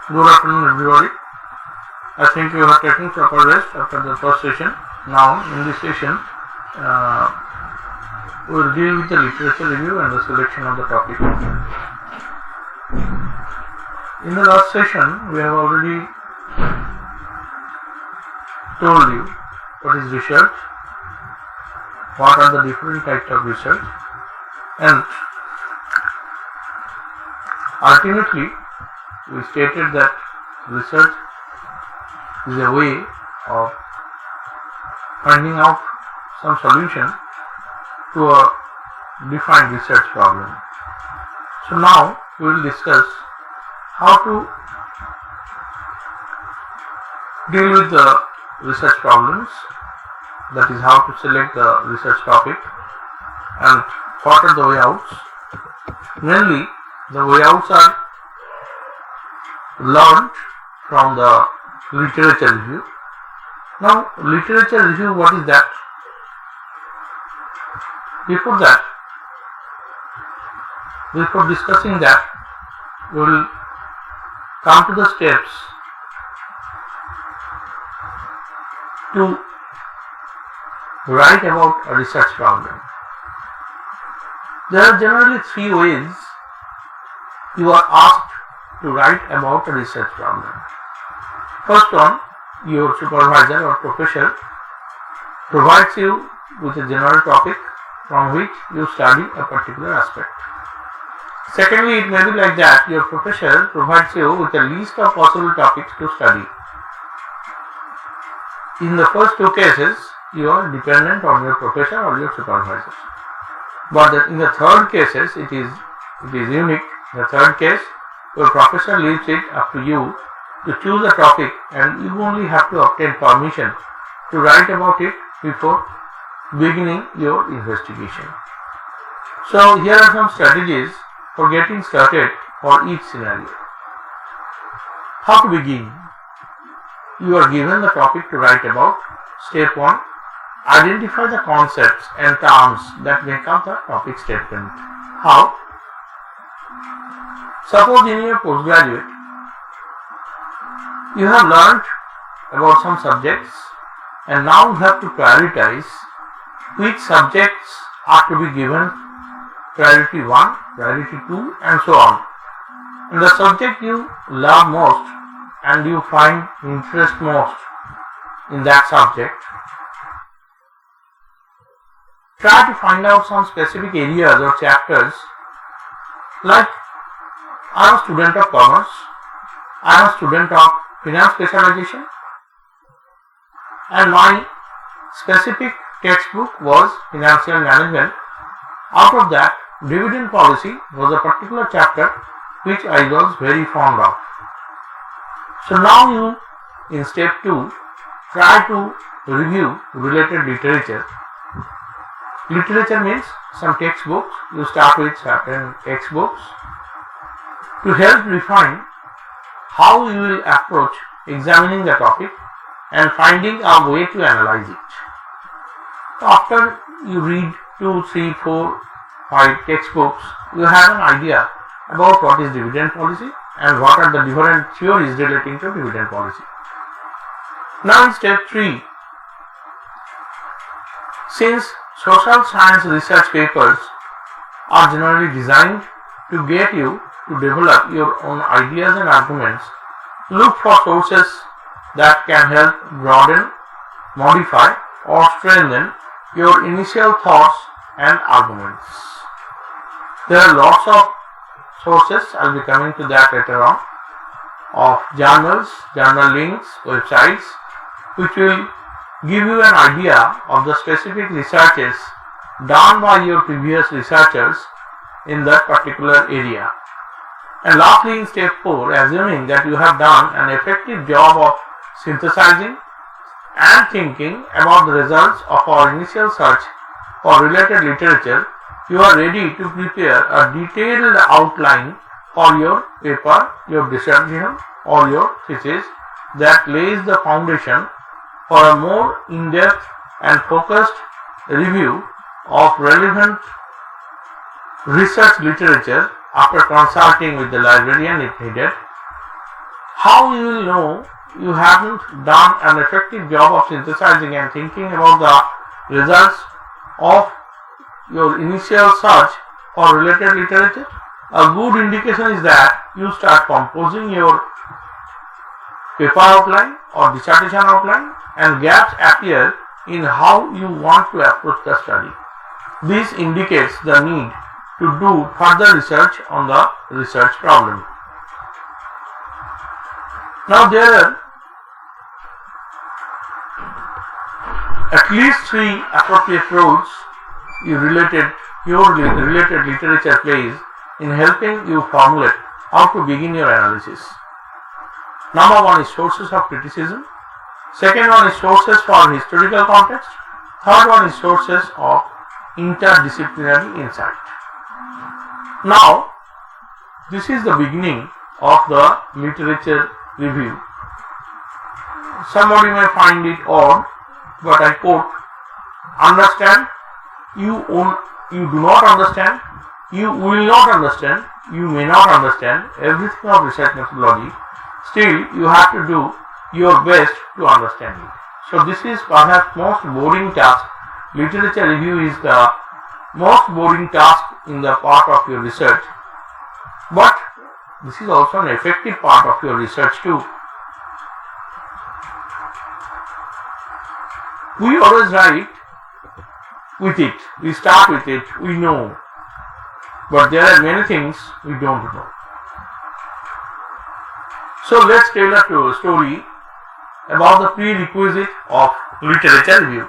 Good afternoon, everybody. I think you have taken proper rest after the first session. Now, in this session, we will deal with the literature review and the selection of the topic. In the last session, we have already told you what is research, what are the different types of research, and ultimately we stated that research is a way of finding out some solution to a defined research problem. So now we will discuss how to deal with the research problems, that is how to select the research topic and what are the way outs. Mainly the way outs are learned from the literature review. Now, literature review, what is that? Before discussing that, we will come to the steps to write about a research problem. There are generally three ways you are asked to write about a research problem. First one, your supervisor or professor provides you with a general topic from which you study a particular aspect. Secondly, it may be like that your professor provides you with a list of possible topics to study. In the first two cases, you are dependent on your professor or your supervisor. But in the third cases, it is unique. In the third case, your professor leaves it up to you to choose a topic, and you only have to obtain permission to write about it before beginning your investigation. So here are some strategies for getting started for each scenario. How to begin? You are given the topic to write about. Step 1. Identify the concepts and terms that make up the topic statement. How? Suppose in your postgraduate, you have learnt about some subjects and now you have to prioritize which subjects are to be given priority 1, priority 2 and so on. And the subject you love most and you find interest most in that subject, try to find out some specific areas or chapters. Like, I am a student of commerce, I am a student of finance specialization, and my specific textbook was financial management. Out of that, dividend policy was a particular chapter which I was very fond of. So now you, in step 2, try to review related literature. Literature means some textbooks. You start with certain textbooks to help refine how you will approach examining the topic and finding a way to analyze it. After you read 2, 3, 4, 5 textbooks, you have an idea about what is dividend policy and what are the different theories relating to dividend policy. Now in step 3, since social science research papers are generally designed to get you to develop your own ideas and arguments, look for sources that can help broaden, modify or strengthen your initial thoughts and arguments. There are lots of sources, I will be coming to that later on, of journals, journal links, websites, which will give you an idea of the specific researches done by your previous researchers in that particular area. And lastly, in step 4, assuming that you have done an effective job of synthesizing and thinking about the results of our initial search for related literature, you are ready to prepare a detailed outline for your paper, your dissertation or your thesis that lays the foundation for a more in-depth and focused review of relevant research literature after consulting with the librarian if needed. how you will know you haven't done an effective job of synthesizing and thinking about the results of your initial search for related literature? A good indication is that you start composing your paper outline or dissertation outline and gaps appear in how you want to approach the study. This indicates the need to do further research on the research problem. Now there are at least 3 appropriate roles your related literature plays in helping you formulate how to begin your analysis. Number 1 is sources of criticism. Second one is sources for historical context. Third one is sources of interdisciplinary insight. Now, this is the beginning of the literature review. Somebody may find it odd, but I quote, understand, you do not understand, you will not understand, you may not understand everything of research methodology. Still, you have to do your best to understand it. So this is perhaps most boring task. Literature review is the most boring task in the part of your research. But this is also an effective part of your research too. We always write with it, we start with it, we know. But there are many things we don't know. So let's tell a story about the prerequisite of literature review.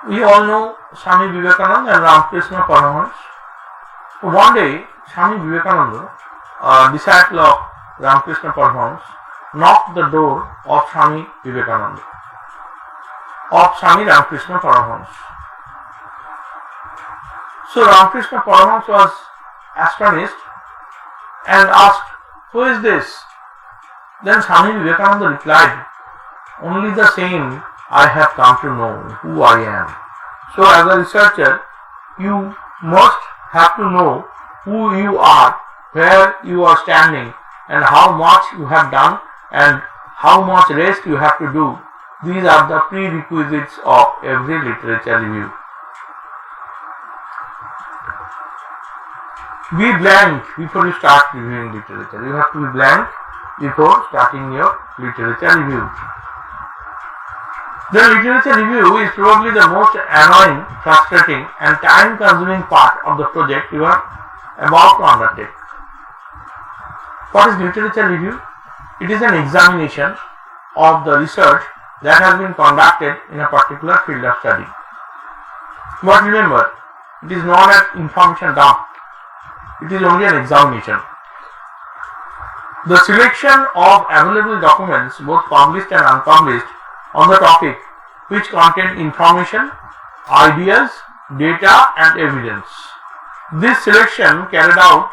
We all know Swami Vivekananda and Ramakrishna Paramahansa. One day, Swami Vivekananda, a disciple of Ramakrishna Paramahansa, knocked the door of Swami Vivekananda, of Swami Ramakrishna Paramahansa. So Ramakrishna Paramahansa was astonished and asked, "Who is this?" Then Swami Vivekananda replied, "Only the same I have come to know who I am." So as a researcher, you must have to know who you are, where you are standing, and how much you have done and how much rest you have to do. These are the prerequisites of every literature review. Be blank before you start reviewing literature. You have to be blank before starting your literature review. The literature review is probably the most annoying, frustrating and time-consuming part of the project you are about to undertake. What is literature review? It is an examination of the research that has been conducted in a particular field of study. But remember, it is not an information dump. It is only an examination. The selection of available documents, both published and unpublished, on the topic which contain information, ideas, data and evidence. This selection carried out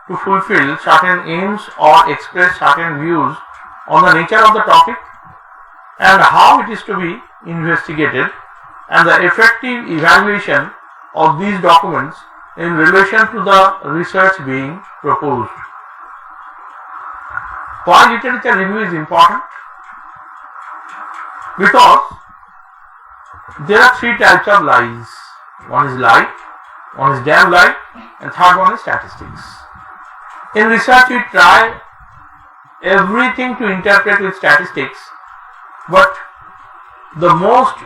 to fulfill certain aims or express certain views on the nature of the topic and how it is to be investigated, and the effective evaluation of these documents in relation to the research being proposed. Why literature review is important? Because there are 3 types of lies. One is lie, one is damn lie, and third one is statistics. In research we try everything to interpret with statistics, but the most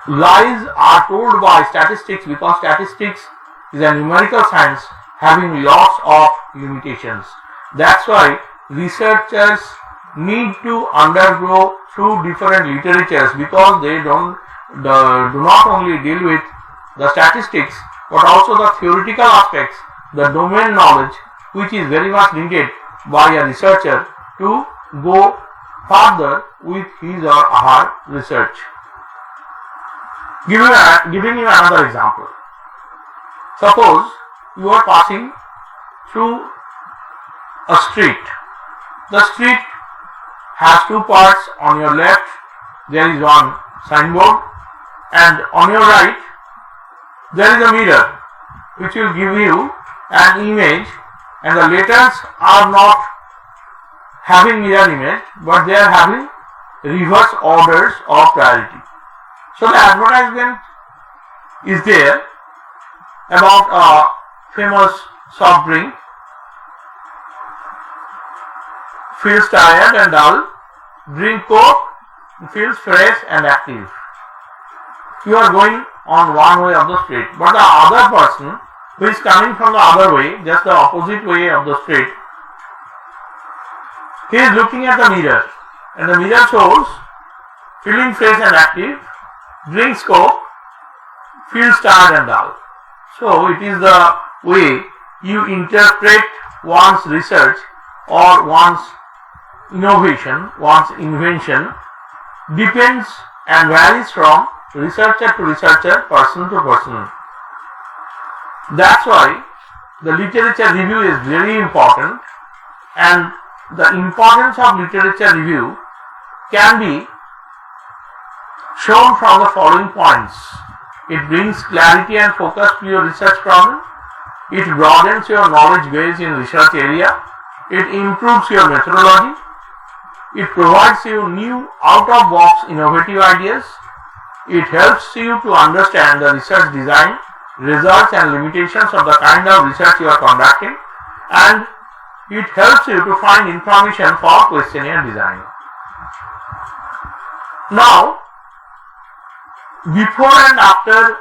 lies are told by statistics because statistics is a numerical science having lots of limitations. That's why researchers need to undergo through different literatures, because they do not only deal with the statistics but also the theoretical aspects, the domain knowledge which is very much needed by a researcher to go further with his or her research. Giving you another example. Suppose you are passing through a street. The street has 2 parts. On your left there is one signboard, and on your right there is a mirror which will give you an image, and the letters are not having mirror image, but they are having reverse orders of priority. So the advertisement is there about a famous soft drink, feels tired and dull, drink Coke, feels fresh and active. You are going on one way of the street, but the other person who is coming from the other way, just the opposite way of the street, he is looking at the mirror, and the mirror shows feeling fresh and active, drinks Coke, feels tired and dull. So it is the way you interpret one's research or one's innovation, one's invention depends and varies from researcher to researcher, person to person. That's why the literature review is very important, and the importance of literature review can be shown from the following points. It brings clarity and focus to your research problem. It broadens your knowledge base in research area. It improves your methodology. It provides you new out-of-box innovative ideas. It helps you to understand the research design, results and limitations of the kind of research you are conducting, and it helps you to find information for questionnaire design. Now, before and after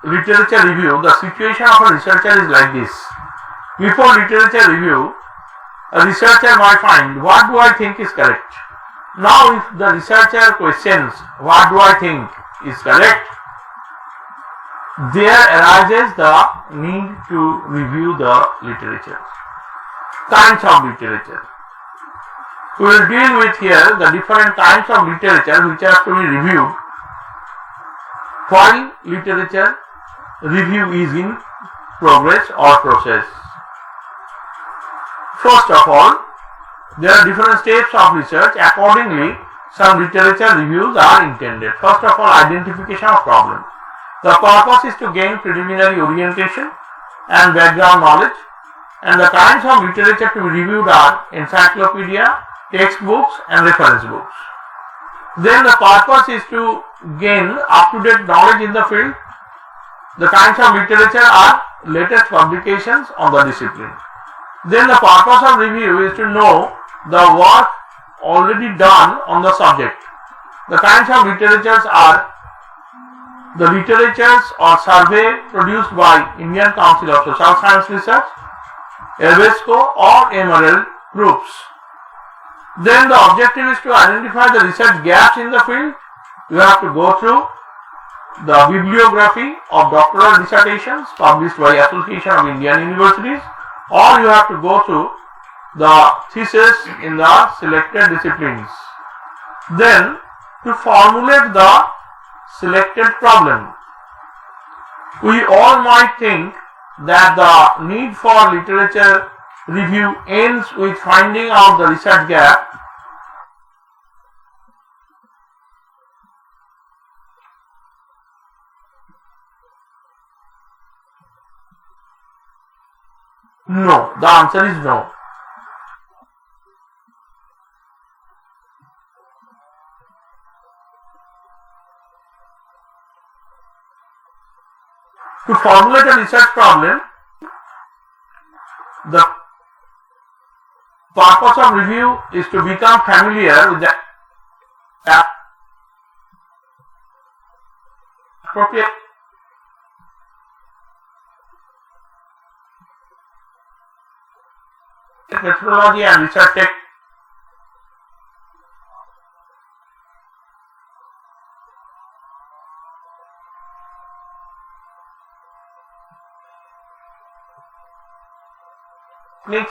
literature review, the situation of a researcher is like this. Before literature review, a researcher might find, what do I think is correct? Now, if the researcher questions, what do I think is correct, there arises the need to review the literature. Kinds of literature. We will deal with here the different types of literature which have to be reviewed while literature review is in progress or process. First of all, there are different steps of research. Accordingly, some literature reviews are intended. First of all, identification of problems. The purpose is to gain preliminary orientation and background knowledge, and the kinds of literature to be reviewed are encyclopedia, textbooks and reference books. Then the purpose is to gain up-to-date knowledge in the field. The kinds of literature are latest publications on the discipline. Then the purpose of review is to know the work already done on the subject. The kinds of literatures are the literatures or survey produced by Indian Council of Social Science Research, EBSCO or Emerald groups. Then the objective is to identify the research gaps in the field. You have to go through the bibliography of doctoral dissertations published by Association of Indian Universities, or you have to go through the thesis in the selected disciplines. Then to formulate the selected problem. We all might think that the need for literature review ends with finding out the research gap. No, the answer is no. To formulate a research problem, the purpose of review is to become familiar with the appropriate methodology and research techniques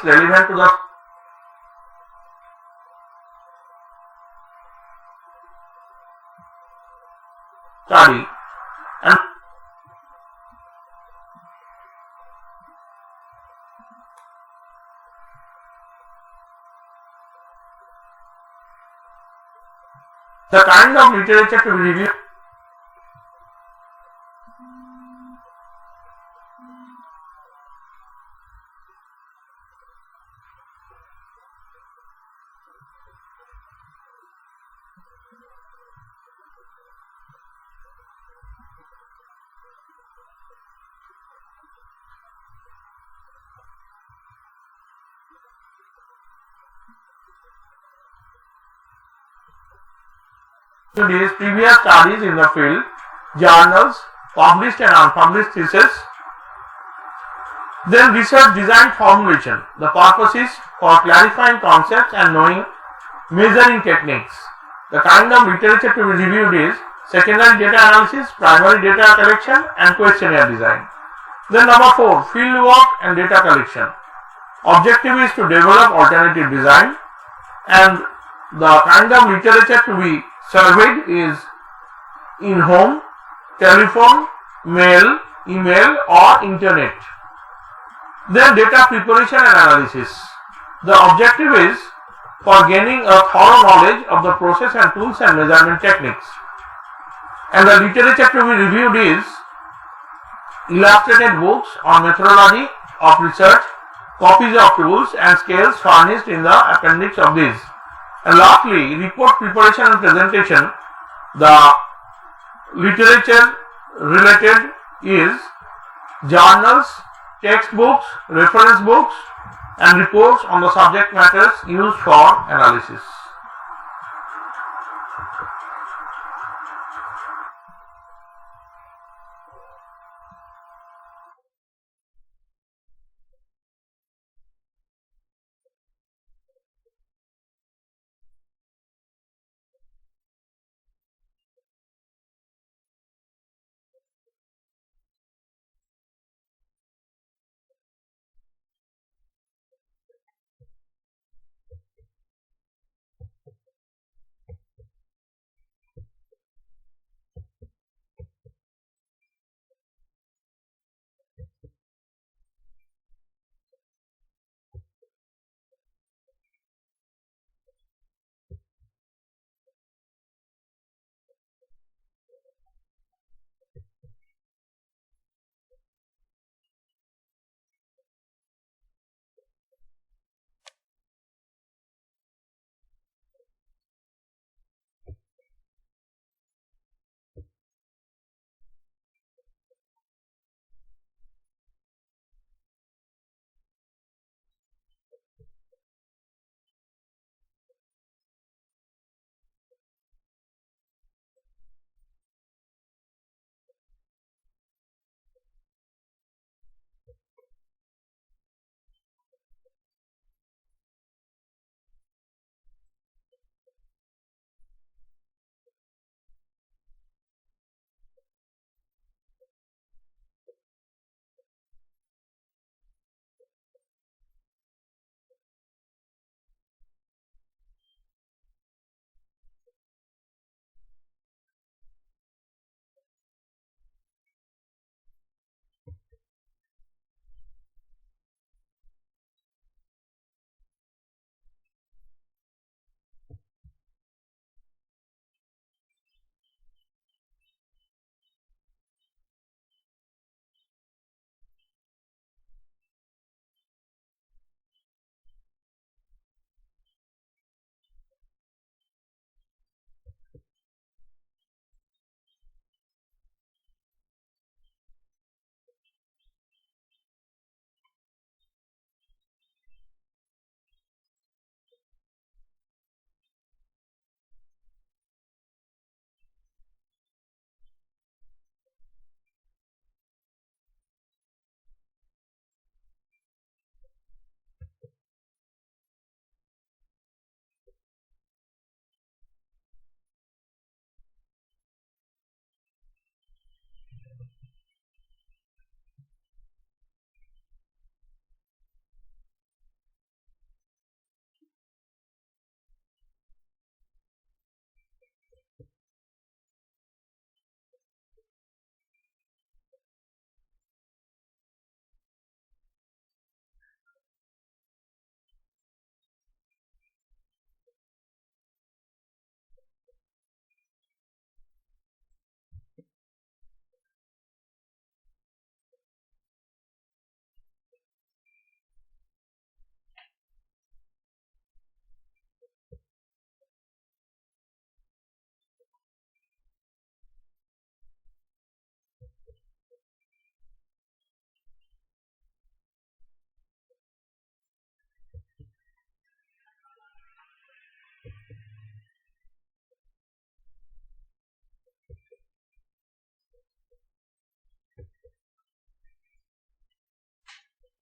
relevant to the study, and the kind of literature to be reviewed. Today's previous studies in the field, journals, published and unpublished theses. Then research design formulation. The purpose is for clarifying concepts and knowing measuring techniques. The kind of literature to be reviewed is secondary data analysis, primary data collection and questionnaire design. Then number 4, field work and data collection. Objective is to develop alternative design, and the kind of literature to be surveyed is in home, telephone, mail, email or internet. Then data preparation and analysis. The objective is for gaining a thorough knowledge of the process and tools and measurement techniques. And the literature to be reviewed is illustrated books on methodology of research, copies of tools and scales furnished in the appendix of these. And lastly, report preparation and presentation. The literature related is journals, textbooks, reference books and reports on the subject matters used for analysis.